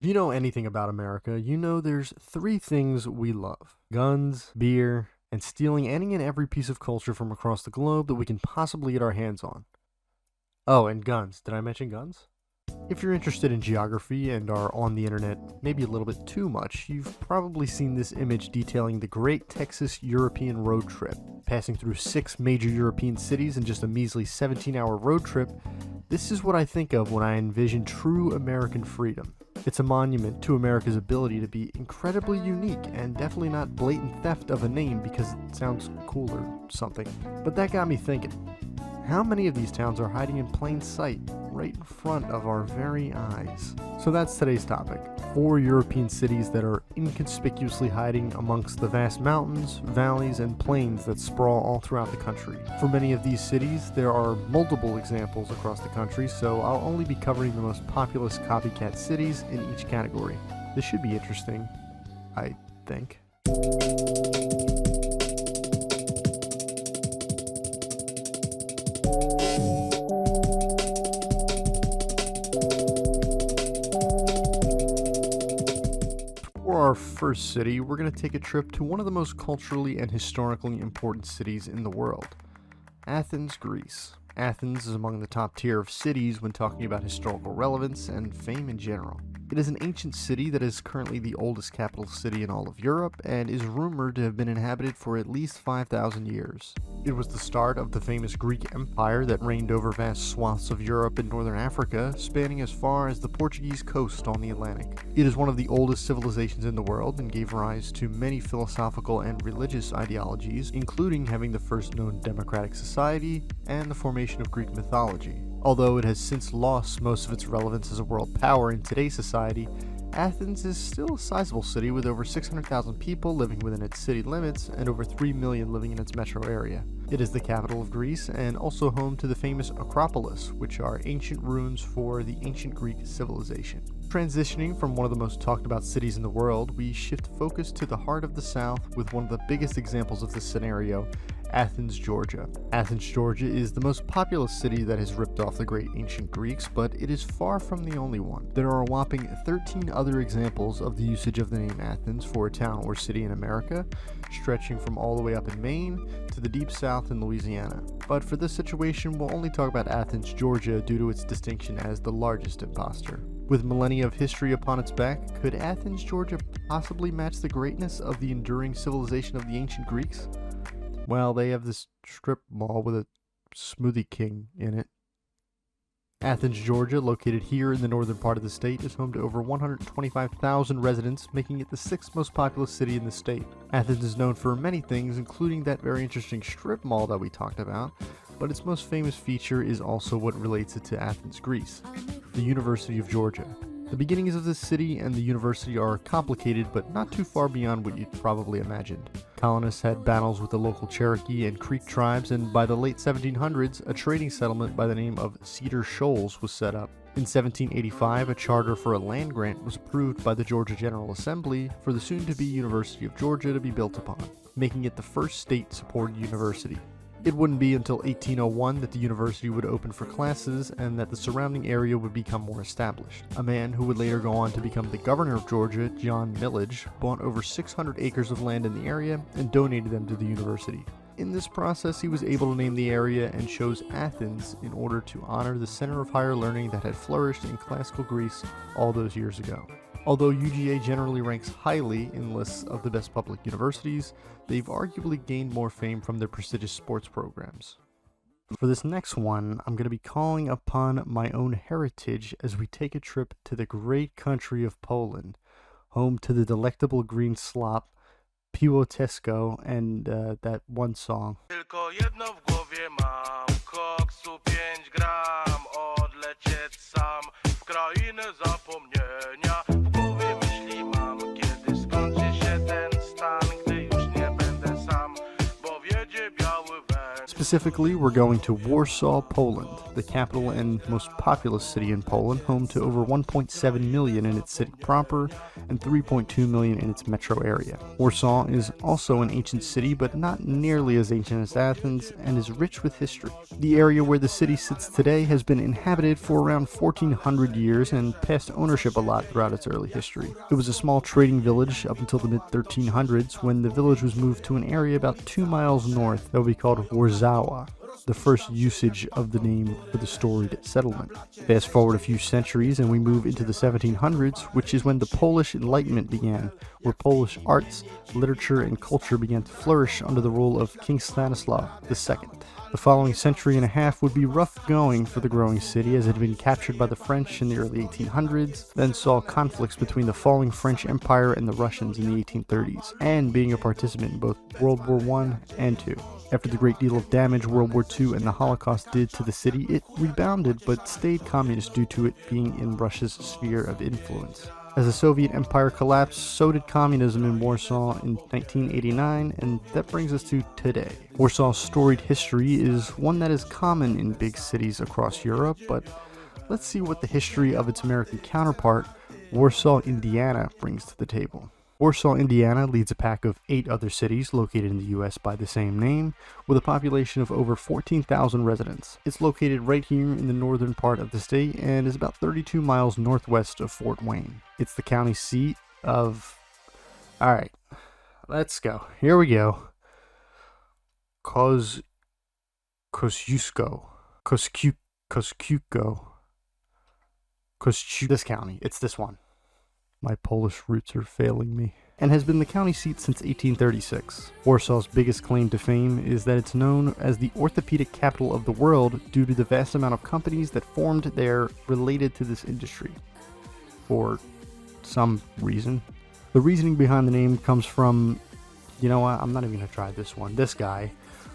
If you know anything about America, you know there's three things we love: guns, beer, and stealing any and every piece of culture from across the globe that we can possibly get our hands on. Oh, and guns. Did I mention guns? If you're interested in geography and are on the internet maybe a little bit too much, you've probably seen this image detailing the Great Texas European Road Trip. Passing through 6 major European cities in just a measly 17-hour road trip, this is what I think of when I envision true American freedom. It's a monument to America's ability to be incredibly unique and definitely not blatant theft of a name because it sounds cool or something. But that got me thinking. How many of these towns are hiding in plain sight, right in front of our very eyes? So that's today's topic. 4 European cities that are inconspicuously hiding amongst the vast mountains, valleys, and plains that sprawl all throughout the country. For many of these cities, there are multiple examples across the country, so I'll only be covering the most populous copycat cities in each category. This should be interesting, I think. For our first city, we're going to take a trip to one of the most culturally and historically important cities in the world: Athens, Greece. Athens is among the top tier of cities when talking about historical relevance and fame in general. It is an ancient city that is currently the oldest capital city in all of Europe and is rumored to have been inhabited for at least 5,000 years. It was the start of the famous Greek Empire that reigned over vast swaths of Europe and northern Africa, spanning as far as the Portuguese coast on the Atlantic. It is one of the oldest civilizations in the world and gave rise to many philosophical and religious ideologies, including having the first known democratic society and the formation of Greek mythology. Although it has since lost most of its relevance as a world power in today's society, Athens is still a sizable city with over 600,000 people living within its city limits and over 3 million living in its metro area. It is the capital of Greece and also home to the famous Acropolis, which are ancient ruins for the ancient Greek civilization. Transitioning from one of the most talked about cities in the world, we shift focus to the heart of the South with one of the biggest examples of this scenario: Athens, Georgia. Athens, Georgia is the most populous city that has ripped off the great ancient Greeks, but it is far from the only one. There are a whopping 13 other examples of the usage of the name Athens for a town or city in America, stretching from all the way up in Maine to the deep south in Louisiana. But for this situation, we'll only talk about Athens, Georgia due to its distinction as the largest imposter. With millennia of history upon its back, could Athens, Georgia possibly match the greatness of the enduring civilization of the ancient Greeks? Well, they have this strip mall with a smoothie king in it. Athens, Georgia, located here in the northern part of the state, is home to over 125,000 residents, making it the 6th most populous city in the state. Athens is known for many things, including that very interesting strip mall that we talked about, but its most famous feature is also what relates it to Athens, Greece: the University of Georgia. The beginnings of this city and the university are complicated, but not too far beyond what you'd probably imagined. Colonists had battles with the local Cherokee and Creek tribes, and by the late 1700s, a trading settlement by the name of Cedar Shoals was set up. In 1785, a charter for a land grant was approved by the Georgia General Assembly for the soon-to-be University of Georgia to be built upon, making it the first state-supported university. It wouldn't be until 1801 that the university would open for classes and that the surrounding area would become more established. A man who would later go on to become the governor of Georgia, John Millage, bought over 600 acres of land in the area and donated them to the university. In this process, he was able to name the area and chose Athens in order to honor the center of higher learning that had flourished in classical Greece all those years ago. Although UGA generally ranks highly in lists of the best public universities, they've arguably gained more fame from their prestigious sports programs. For this next one, I'm going to be calling upon my own heritage as we take a trip to the great country of Poland, home to the delectable green slop, piłoteczko, and that one song. Tylko jedno w głowie mam, koksu 5 gram, odlecieć sam w krainę zapomnienia. W głowie myśli mam, kiedy skończy się ten stan, gdy już nie będę sam, bo wiedzie biały węż. Specifically, we're going to Warsaw, Poland, the capital and most populous city in Poland, home to over 1.7 million in its city proper and 3.2 million in its metro area. Warsaw is also an ancient city, but not nearly as ancient as Athens, and is rich with history. The area where the city sits today has been inhabited for around 1400 years and passed ownership a lot throughout its early history. It was a small trading village up until the mid-1300s, when the village was moved to an area about 2 miles north that would be called Warzawa, the first usage of the name for the storied settlement. Fast forward a few centuries and we move into the 1700s, which is when the Polish Enlightenment began, where Polish arts, literature, and culture began to flourish under the rule of King Stanislaw II. The following century and a half would be rough going for the growing city, as it had been captured by the French in the early 1800s, then saw conflicts between the falling French Empire and the Russians in the 1830s, and being a participant in both World War I and II. After the great deal of damage World War II and the Holocaust did to the city, it rebounded but stayed communist due to it being in Russia's sphere of influence. As the Soviet Empire collapsed, so did communism in Warsaw in 1989, and that brings us to today. Warsaw's storied history is one that is common in big cities across Europe, but let's see what the history of its American counterpart, Warsaw, Indiana, brings to the table. Warsaw, Indiana leads a pack of 8 other cities located in the US by the same name, with a population of over 14,000 residents. It's located right here in the northern part of the state and is about 32 miles northwest of Fort Wayne. It's the county seat of... Alright, let's go. Here we go. Kosciuszko. This county. It's this one. My Polish roots are failing me. And has been the county seat since 1836. Warsaw's biggest claim to fame is that it's known as the orthopedic capital of the world due to the vast amount of companies that formed there related to this industry. For some reason. The reasoning behind the name comes from, you know what, I'm not even going to try this one. This guy,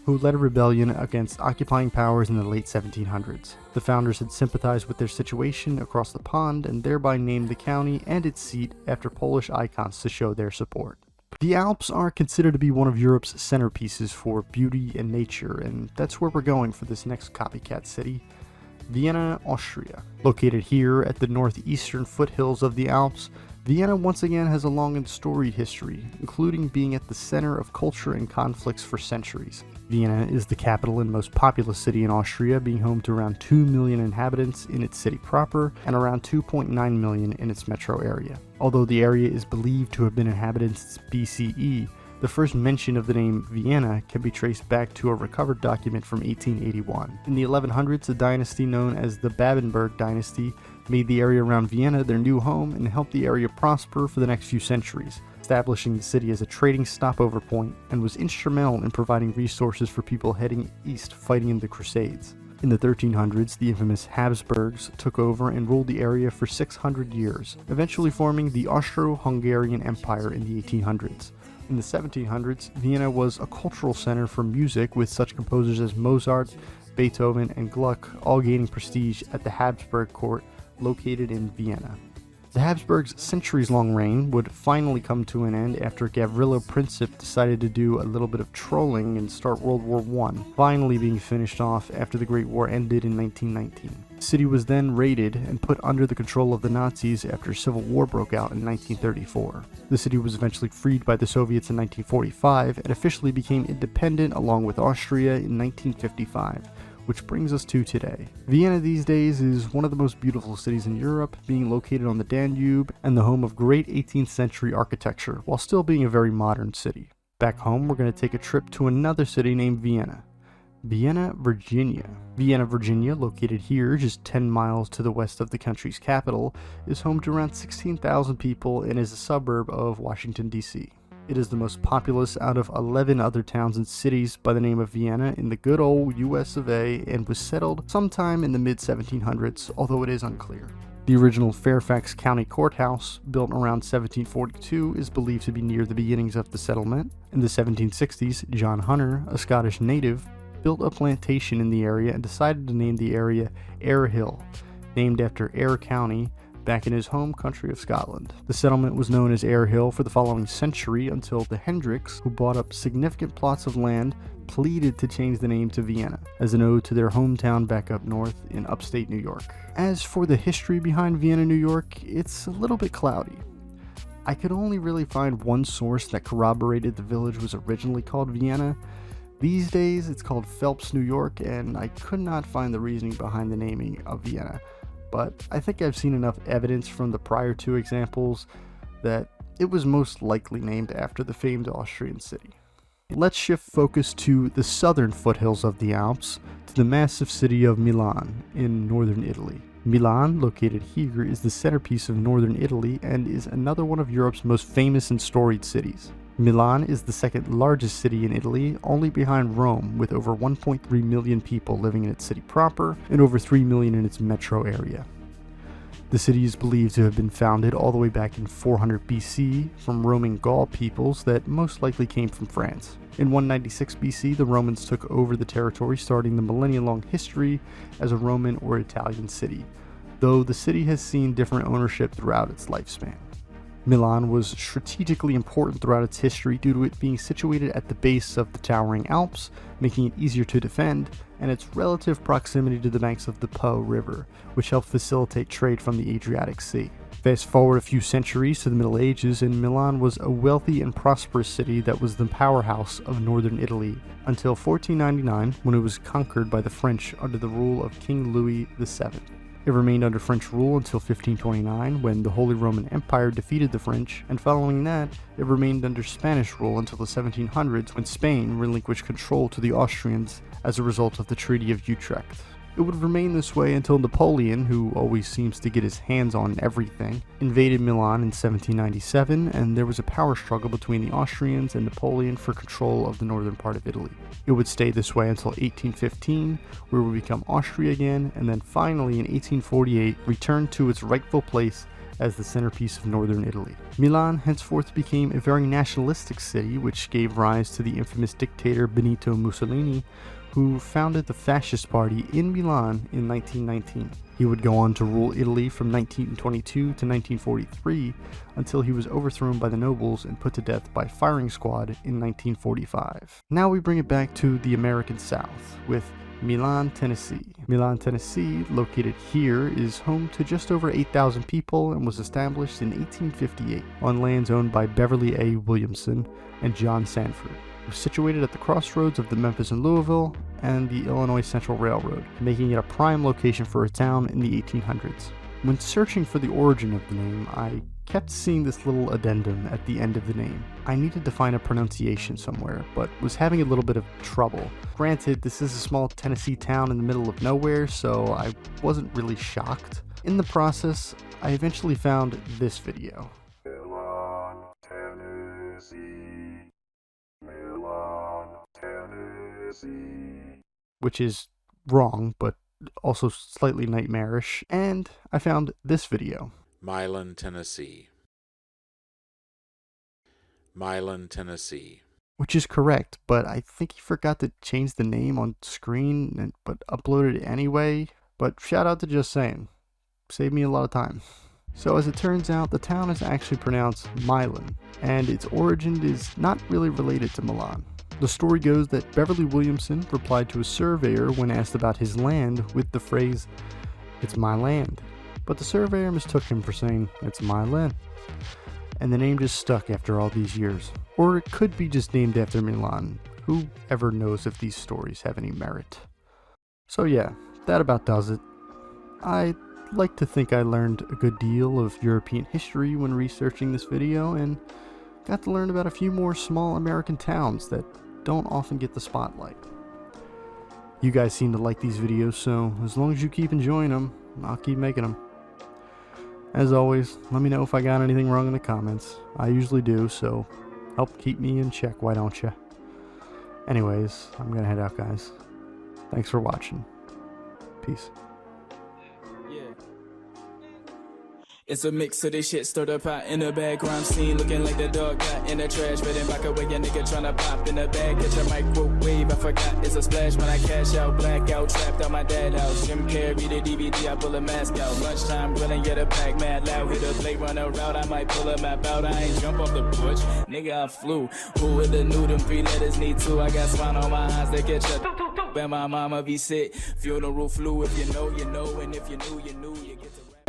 who led a rebellion against occupying powers in the late 1700s. The founders had sympathized with their situation across the pond and thereby named the county and its seat after Polish icons to show their support. The Alps are considered to be one of Europe's centerpieces for beauty and nature, and that's where we're going for this next copycat city, Vienna, Austria. Located here at the northeastern foothills of the Alps, Vienna once again has a long and storied history, including being at the center of culture and conflicts for centuries. Vienna is the capital and most populous city in Austria, being home to around 2 million inhabitants in its city proper and around 2.9 million in its metro area. Although the area is believed to have been inhabited since BCE, the first mention of the name Vienna can be traced back to a recovered document from 1881. In the 1100s, a dynasty known as the Babenberg dynasty made the area around Vienna their new home and helped the area prosper for the next few centuries, establishing the city as a trading stopover point, and was instrumental in providing resources for people heading east fighting in the Crusades. In the 1300s, the infamous Habsburgs took over and ruled the area for 600 years, eventually forming the Austro-Hungarian Empire in the 1800s. In the 1700s, Vienna was a cultural center for music, with such composers as Mozart, Beethoven, and Gluck all gaining prestige at the Habsburg court located in Vienna. The Habsburgs' centuries-long reign would finally come to an end after Gavrilo Princip decided to do a little bit of trolling and start World War I, finally being finished off after the Great War ended in 1919. The city was then raided and put under the control of the Nazis after civil war broke out in 1934. The city was eventually freed by the Soviets in 1945 and officially became independent along with Austria in 1955. Which brings us to today. Vienna these days is one of the most beautiful cities in Europe, being located on the Danube and the home of great 18th century architecture, while still being a very modern city. Back home, we're going to take a trip to another city named Vienna. Vienna, Virginia. Vienna, Virginia, located here just 10 miles to the west of the country's capital, is home to around 16,000 people and is a suburb of Washington, D.C. It is the most populous out of 11 other towns and cities by the name of Vienna in the good old US of A, and was settled sometime in the mid-1700s, although it is unclear. The original Fairfax County Courthouse, built around 1742, is believed to be near the beginnings of the settlement. In the 1760s, John Hunter, a Scottish native, built a plantation in the area and decided to name the area Eyre Hill, named after Eyre County, back in his home country of Scotland. The settlement was known as Air Hill for the following century until the Hendricks, who bought up significant plots of land, pleaded to change the name to Vienna, as an ode to their hometown back up north in upstate New York. As for the history behind Vienna, New York, it's a little bit cloudy. I could only really find one source that corroborated the village was originally called Vienna. These days, it's called Phelps, New York, and I could not find the reasoning behind the naming of Vienna. But I think I've seen enough evidence from the prior two examples that it was most likely named after the famed Austrian city. Let's shift focus to the southern foothills of the Alps, to the massive city of Milan in northern Italy. Milan, located here, is the centerpiece of northern Italy and is another one of Europe's most famous and storied cities. Milan is the second largest city in Italy, only behind Rome, with over 1.3 million people living in its city proper and over 3 million in its metro area. The city is believed to have been founded all the way back in 400 BC from Roman Gaul peoples that most likely came from France. In 196 BC, the Romans took over the territory, starting the millennia-long history as a Roman or Italian city, though the city has seen different ownership throughout its lifespan. Milan was strategically important throughout its history due to it being situated at the base of the towering Alps, making it easier to defend, and its relative proximity to the banks of the Po River, which helped facilitate trade from the Adriatic Sea. Fast forward a few centuries to the Middle Ages, and Milan was a wealthy and prosperous city that was the powerhouse of northern Italy until 1499, when it was conquered by the French under the rule of King Louis VII. It remained under French rule until 1529, when the Holy Roman Empire defeated the French, and following that, it remained under Spanish rule until the 1700s, when Spain relinquished control to the Austrians as a result of the Treaty of Utrecht. It would remain this way until Napoleon, who always seems to get his hands on everything, invaded Milan in 1797, and there was a power struggle between the Austrians and Napoleon for control of the northern part of Italy. It would stay this way until 1815, where it would become Austria again, and then finally in 1848 returned to its rightful place as the centerpiece of northern Italy. Milan henceforth became a very nationalistic city, which gave rise to the infamous dictator Benito Mussolini, who founded the Fascist Party in Milan in 1919. He would go on to rule Italy from 1922 to 1943 until he was overthrown by the nobles and put to death by firing squad in 1945. Now we bring it back to the American South with Milan, Tennessee. Milan, Tennessee, located here, is home to just over 8,000 people and was established in 1858 on lands owned by Beverly A. Williamson and John Sanford. It was situated at the crossroads of the Memphis and Louisville and the Illinois Central Railroad, making it a prime location for a town in the 1800s. When searching for the origin of the name, I kept seeing this little addendum at the end of the name. I needed to find a pronunciation somewhere, but was having a little bit of trouble. Granted, this is a small Tennessee town in the middle of nowhere, so I wasn't really shocked. In the process, I eventually found this video. Milan, Tennessee. Milan, Tennessee. Which is wrong, but also slightly nightmarish, and I found this video. Milan, Tennessee. Milan, Tennessee. Which is correct, but I think he forgot to change the name on screen, but uploaded it anyway. But shout out to Just Saying. Saved me a lot of time. So as it turns out, the town is actually pronounced Milan, and its origin is not really related to Milan. The story goes that Beverly Williamson replied to a surveyor when asked about his land with the phrase, "It's my land." But the surveyor mistook him for saying, "It's my land." And the name just stuck after all these years. Or it could be just named after Milan. Who ever knows if these stories have any merit? So yeah, that about does it. I like to think I learned a good deal of European history when researching this video, and got to learn about a few more small American towns that don't often get the spotlight. You guys seem to like these videos, so as long as you keep enjoying them, I'll keep making them. As always, let me know if I got anything wrong in the comments. I usually do, so help keep me in check, why don't you? Anyways, I'm gonna head out, guys. Thanks for watching. Peace. It's a mix of this shit stirred up out in the background scene, looking like the dog got in the trash, fitting back away a nigga tryna pop in the bag, catch a microwave. forgot it's a splash when I cash out. Blackout, trapped out my dad house. Jim Carrey, the DVD, I pull a mask out. Lunchtime, grilling, get a pack, mad loud. Hit a play, run a route, I might pull a map out. I ain't jump off the porch, nigga, I flew. Who would have knew them 3 letters need 2? I got spine on my eyes, they catch up. And my mama be sick. Funeral flu, if you know, you know. And if you knew, you knew, you get to